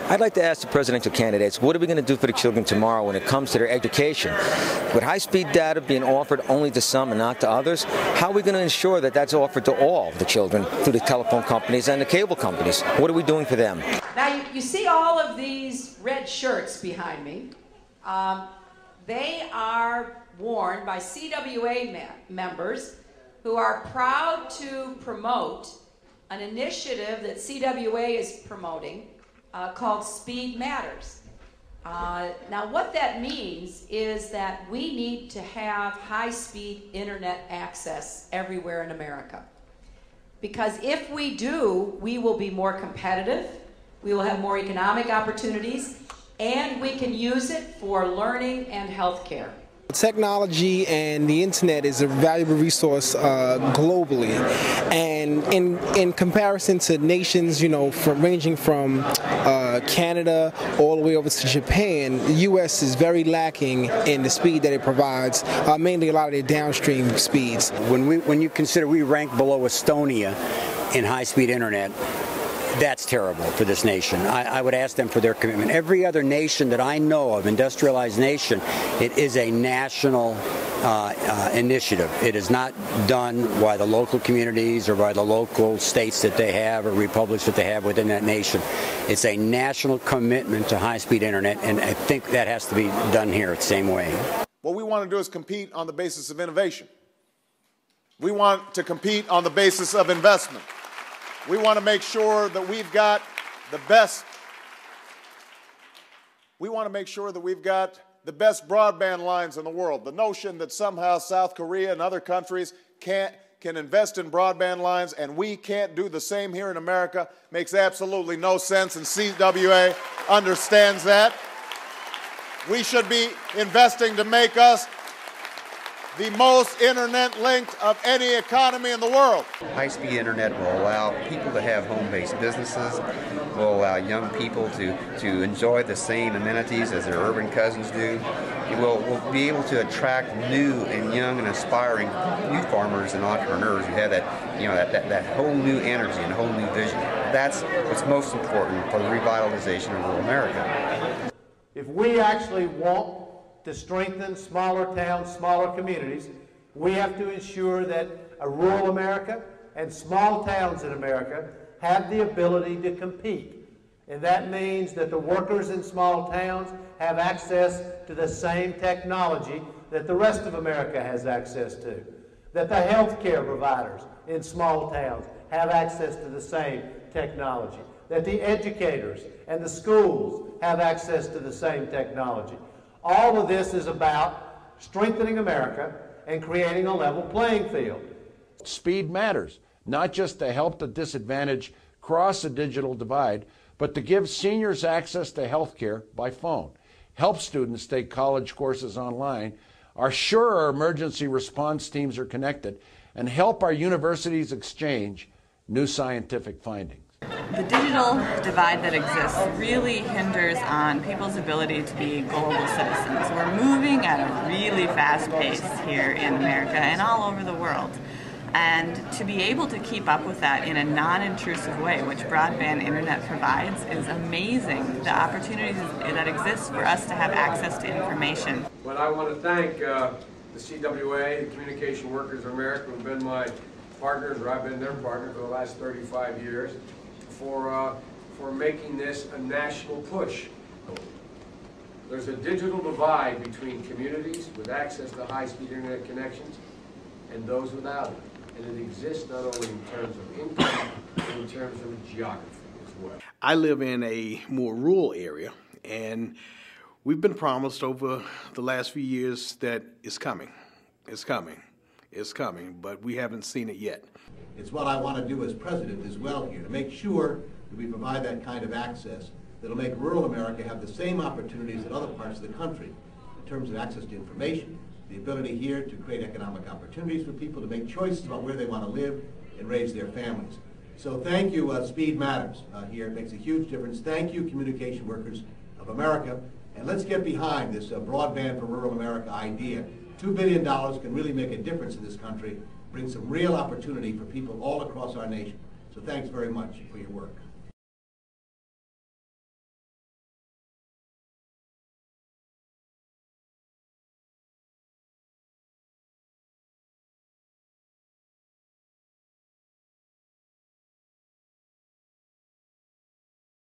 I'd like to ask the presidential candidates, what are we going to do for the children tomorrow when it comes to their education? With high-speed data being offered only to some and not to others, how are we going to ensure that that's offered to all the children through the telephone companies and the cable companies? What are we doing for them? Now, you see all of these red shirts behind me. They are worn by CWA members who are proud to promote an initiative that CWA is promoting called Speedmatters. Now what that means is that we need to have high-speed internet access everywhere in America. Because if we do, we will be more competitive, we will have more economic opportunities, and we can use it for learning and health care. Technology and the internet is a valuable resource globally, and in comparison to nations, ranging from Canada all the way over to Japan, the U.S. is very lacking in the speed that it provides, mainly a lot of their downstream speeds. When you consider we rank below Estonia in high-speed internet, that's terrible for this nation. I would ask them for their commitment. Every other nation that I know of, industrialized nation, it is a national initiative. It is not done by the local communities or by the local states that they have or republics that they have within that nation. It's a national commitment to high-speed internet, and I think that has to be done here the same way. What we want to do is compete on the basis of innovation. We want to compete on the basis of investment. We want to make sure that we've got the best. We want to make sure that we've got the best broadband lines in the world. The notion that somehow South Korea and other countries can invest in broadband lines and we can't do the same here in America makes absolutely no sense, and CWA understands that. We should be investing to make us the most internet linked of any economy in the world. High-speed internet will allow people to have home-based businesses, will allow young people to enjoy the same amenities as their urban cousins do. It will be able to attract new and young and aspiring youth farmers and entrepreneurs who have that whole new energy and whole new vision. That's what's most important for the revitalization of rural America. If we actually want to strengthen smaller towns, smaller communities, we have to ensure that rural America and small towns in America have the ability to compete. And that means that the workers in small towns have access to the same technology that the rest of America has access to. That the healthcare providers in small towns have access to the same technology. That the educators and the schools have access to the same technology. All of this is about strengthening America and creating a level playing field. Speed matters, not just to help the disadvantaged cross the digital divide, but to give seniors access to health care by phone, help students take college courses online, assure our emergency response teams are connected, and help our universities exchange new scientific findings. The digital divide that exists really hinders on people's ability to be global citizens. We're moving at a really fast pace here in America and all over the world. And to be able to keep up with that in a non-intrusive way, which broadband internet provides, is amazing. The opportunities that exist for us to have access to information. Well, I want to thank the CWA, the Communication Workers of America, who have been my partners, or I've been their partner for the last 35 years. For making this a national push. There's a digital divide between communities with access to high-speed internet connections and those without it. And it exists not only in terms of income, but in terms of geography as well. I live in a more rural area, and we've been promised over the last few years that it's coming. It's coming. It's coming, but we haven't seen it yet. It's what I want to do as president as well here, to make sure that we provide that kind of access that'll make rural America have the same opportunities that other parts of the country in terms of access to information, the ability here to create economic opportunities for people to make choices about where they want to live and raise their families. So thank you, Speed Matters here. It makes a huge difference. Thank you, Communication Workers of America. And let's get behind this broadband for rural America idea. $2 billion can really make a difference in this country, bring some real opportunity for people all across our nation. So thanks very much for your work.